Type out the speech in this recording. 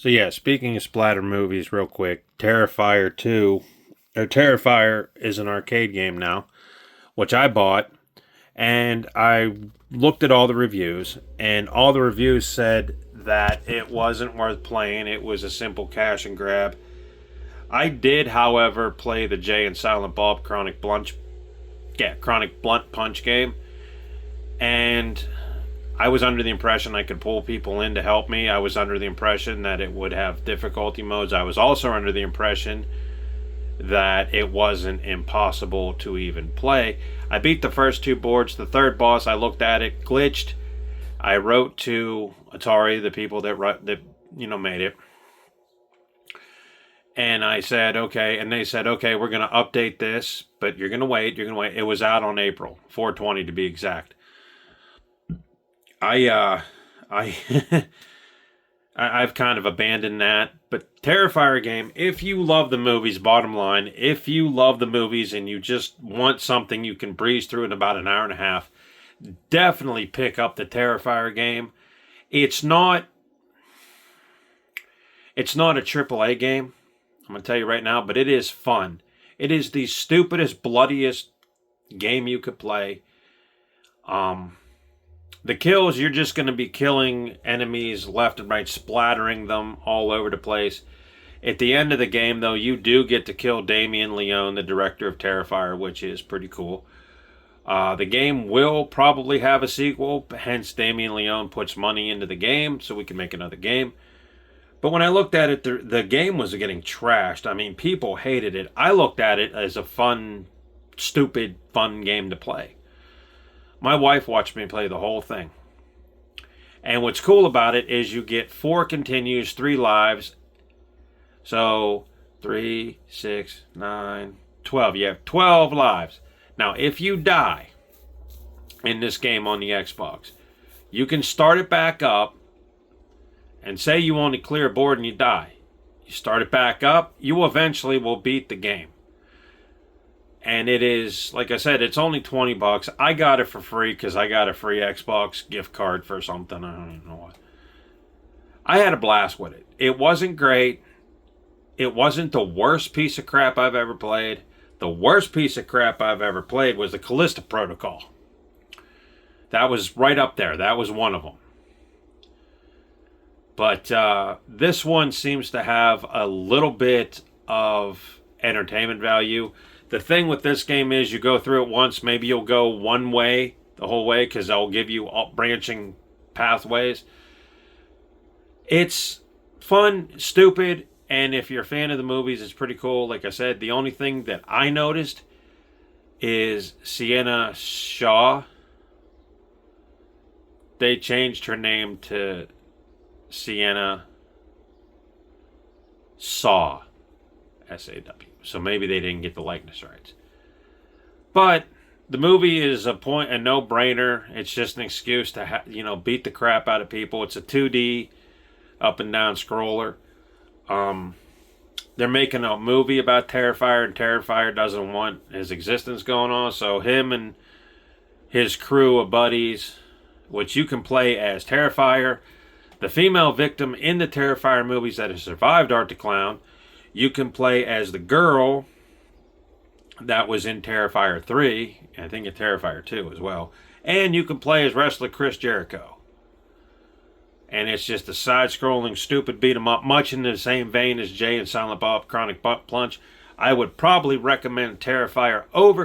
So yeah, speaking of splatter movies, real quick, Terrifier 2, or Terrifier is an arcade game now, which I bought, and I looked at all the reviews, and all the reviews said that it wasn't worth playing. It was a simple cash and grab. I did, however, play the Jay and Silent Bob Chronic Blunt Punch game, and I was under the impression I could pull people in to help me. I was under the impression that it would have difficulty modes. I was also under the impression that it wasn't impossible to even play. I beat the first two boards. The third boss, I looked at it, glitched. I wrote to Atari, the people that made it, and I said, okay, and they said, okay, we're going to update this, but you're going to wait. It was out on April 4/20 to be exact. I I've kind of abandoned that. But Terrifier game, if you love the movies, bottom line, if you love the movies and you just want something you can breeze through in about an hour and a half, definitely pick up the Terrifier game. It's not a AAA game, I'm going to tell you right now, but it is fun. It is the stupidest, bloodiest game you could play. The kills, you're just going to be killing enemies left and right, splattering them all over the place. At the end of the game, though, you do get to kill Damien Leone, the director of Terrifier, which is pretty cool. The game will probably have a sequel, hence Damien Leone puts money into the game so we can make another game. But when I looked at it, the game was getting trashed. I mean, people hated it. I looked at it as a fun, stupid, fun game to play. My wife watched me play the whole thing. And what's cool about it is you get 4 continues, 3 lives. So 3, 6, 9, 12. You have 12 lives. Now, if you die in this game on the Xbox, you can start it back up and say you only clear a board and you die. You start it back up, you eventually will beat the game. And it is, like I said, it's only $20. I got it for free because I got a free Xbox gift card for something. I don't even know what. I had a blast with it. It wasn't great. It wasn't the worst piece of crap I've ever played. The worst piece of crap I've ever played was the Callisto Protocol. That was right up there. That was one of them. But this one seems to have a little bit of entertainment value. The thing with this game is you go through it once. Maybe you'll go one way the whole way because they'll give you branching pathways. It's fun, stupid, and if you're a fan of the movies, it's pretty cool. Like I said, the only thing that I noticed is Sienna Shaw. They changed her name to Sienna Saw, S-A-W. So maybe they didn't get the likeness rights. But the movie is a no-brainer. It's just an excuse to beat the crap out of people. It's a 2D up and down scroller. They're making a movie about Terrifier, and Terrifier doesn't want his existence going on. So him and his crew of buddies, which you can play as Terrifier, the female victim in the Terrifier movies that has survived Art the Clown. You can play as the girl that was in Terrifier 3, and I think in Terrifier 2 as well. And you can play as wrestler Chris Jericho. And it's just a side-scrolling, stupid beat-em-up, much in the same vein as Jay and Silent Bob Chronic Butt Plunge. I would probably recommend Terrifier over